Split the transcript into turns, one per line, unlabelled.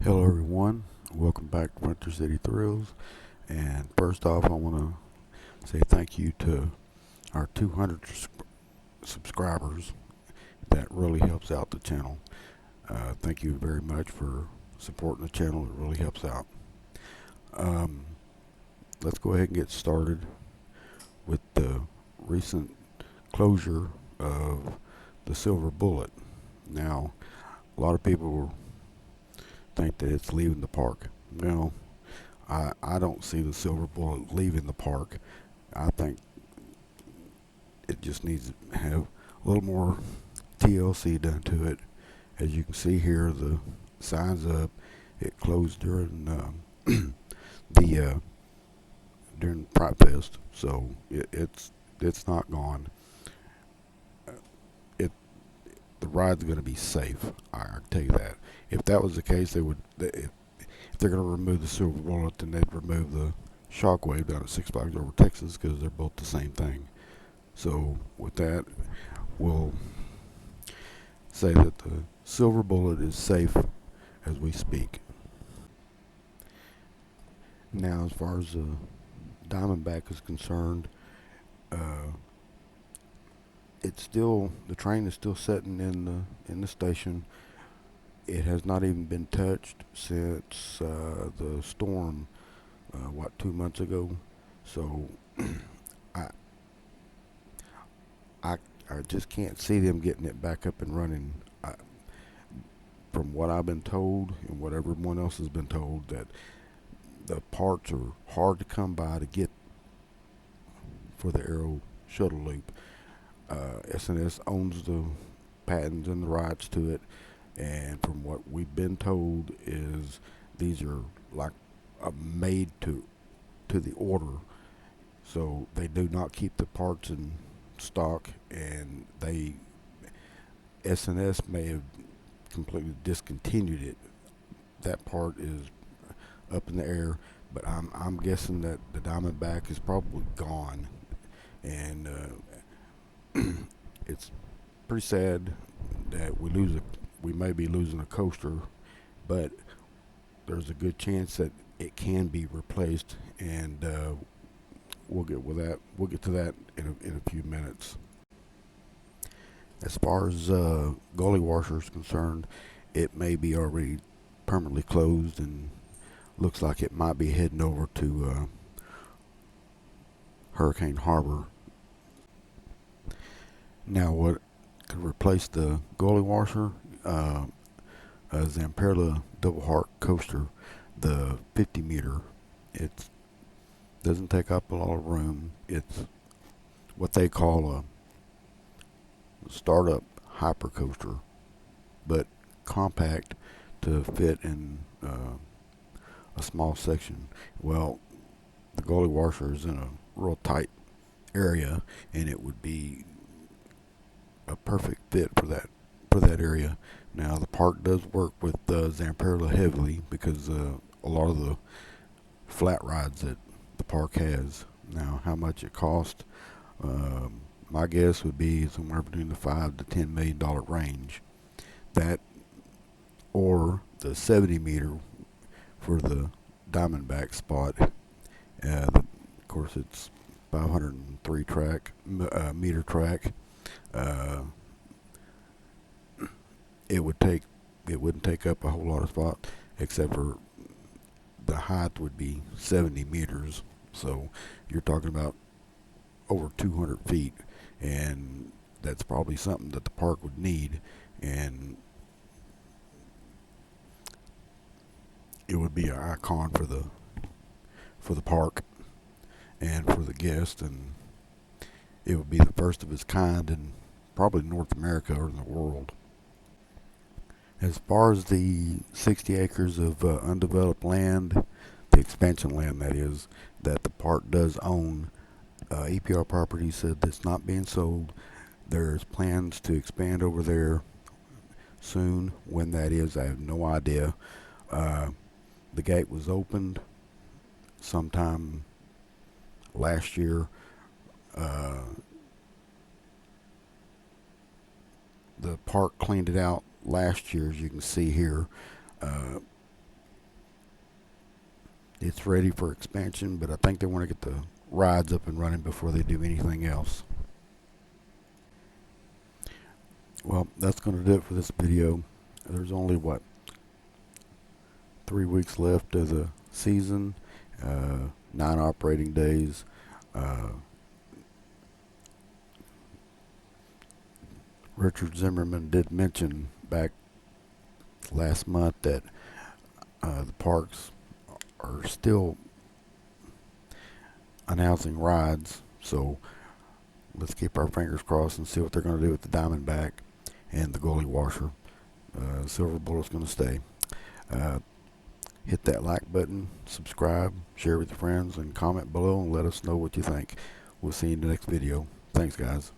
Hello, everyone. Welcome back to Winter City Thrills. And first off, I want to say thank you to our 200 subscribers. That really helps out the channel. Thank you very much for supporting the channel. It really helps out. Um, let's go ahead and get started with the recent closure of the Silver Bullet. Now, a lot of people think that it's leaving the park. No, I don't see the Silver Bullet leaving the park. I think it just needs to have a little more TLC done to it. As you can see here, the sign's up. It closed during the during Pride Fest, so it's not gone. It The ride's going to be safe. I can tell you that. If that was the case, if they're going to remove the Silver Bullet, then they'd remove the Shockwave down at Six Flags Over Texas because they're both the same thing. So with that, we'll say that the Silver Bullet is safe as we speak. Now, as far as the Diamondback is concerned, uh, the train is still sitting in the station. It has not even been touched since the storm, 2 months ago. So I I I just can't see them getting it back up and running. From what I've been told and what everyone else has been told, that the parts are hard to come by to get for the Aero shuttle loop. SNS owns the patents and the rights to it, and from what we've been told is these are like made to the order, so they do not keep the parts in stock, and they SNS may have completely discontinued it. That part is up in the air, but I'm guessing that the Diamondback is probably gone, and it's pretty sad that we may be losing a coaster, but there's a good chance that it can be replaced, and we'll get with that. We'll get to that in a few minutes. As far as Gully washer is concerned, it may be already permanently closed, and looks like it might be heading over to Hurricane Harbor. Now, what could replace the Gully washer? A Zamperla double heart coaster, the 50 meter. It doesn't take up a lot of room. It's what they call a startup hyper coaster, but compact to fit in a small section. Well, the Gully washer is in a real tight area, and it would be a perfect fit for that area. Now, the park does work with Zamperla heavily because a lot of the flat rides that the park has. Now, how much it costs? My guess would be somewhere between the $5 to $10 million range. That or the 70 meter for the Diamondback spot. Of course, it's 503 meter track. Uh, it would take it wouldn't take up a whole lot of spot, except for the height would be 70 meters. So you're talking about over 200 feet, and that's probably something that the park would need, and it would be an icon for the park and for the guests, and it would be the first of its kind in probably North America or in the world. As far as the 60 acres of undeveloped land, the expansion land that is, that the park does own, EPR Property said that's not being sold. There's plans to expand over there soon. When that is, I have no idea. Uh, the gate was opened sometime last year. Uh, the park cleaned it out last year, as you can see here. Uh, It's ready for expansion, but I think they want to get the rides up and running before they do anything else. Well, that's going to do it for this video. There's only, what, 3 weeks left of the season, 9 operating days. Richard Zimmerman did mention back last month that the parks are still announcing rides, so let's keep our fingers crossed and see what they're going to do with the Diamondback and the Gully washer. Silver Bullet's going to stay. Hit that like button, subscribe, share with your friends, and comment below and let us know what you think. We'll see you in the next video. Thanks, guys.